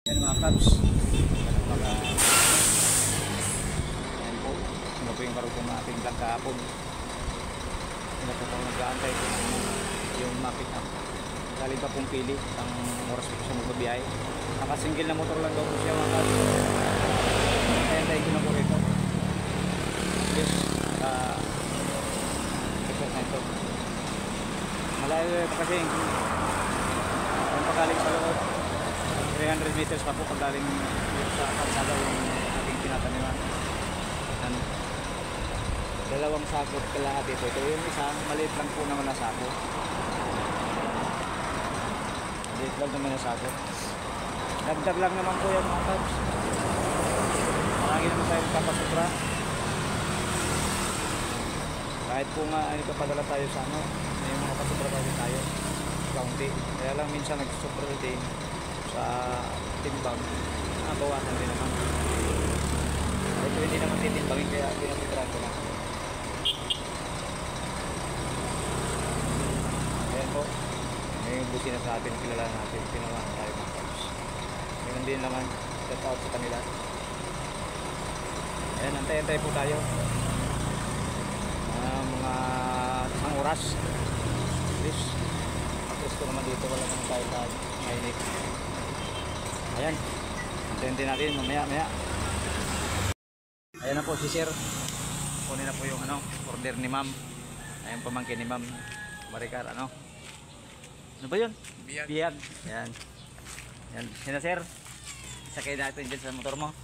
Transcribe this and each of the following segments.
Yan mga kabs. Yan po. Sino po yung karugtong na ating vlog kahapon. Sino po pong nag-aantay po yung ma-pick up. Galing pa pong pili. Ang oras po siya magbabiyahe. Nakasingil na motor lang daw po siya mga kabs. Kaya ko na po rito. Yes. Ito. Malayo pa kasi ang pagaling sa loob 300 meters pa po pagaling sa kalsada yung ating tinataniman. Dalawang sakot kalahati ito. Ito yung isang maliit lang po naman na sako. Maliit lang naman na sako. Dagdag lang naman po yan mga kabs. Marami naman tayo kapasubra. Kahit po nga ay kapadala tayo sa ano, may mga pasubra pa tayo kaunti. Kaya lang minsan nagsusubra din sa timbang. Bawasan din naman. Ito hindi naman titimbangin kaya pinapitirahan ko lang. Ayan po. May buti na sa atin, kilala natin, pinawahan tayo mga kabs. Ganun din naman, shout out sa kanila. Ayan, antay-antay po tayo. Mga isang oras. Please. At ko naman dito, wala naman tayo sa mainit. Ayan. Antay-antay natin, mamaya. Ayan na po si sir. Kunin na po yung order ni ma'am. Ayan pamangkin ni ma'am Maricar, ano ba yun? Biyag. Ayan. Ayan. Sina sir, isakay natin dyan sa motor mo.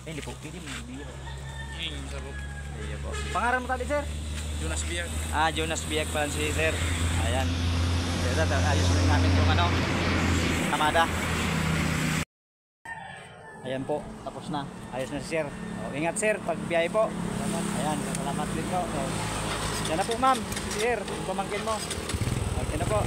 Hindi po, pili mo yung biyag. Iya po. Pangalan mo tadi sir? Jonas Biag. Jonas Biag pala si sir. Ayan. Ayos rin namin yung Tamada. Ayan po, tapos na. Ayos na si sir. Ingat sir, pag biyahe po. Ayan, salamat din po. Yan na po ma'am, sir, pamangkin mo. Okay na po.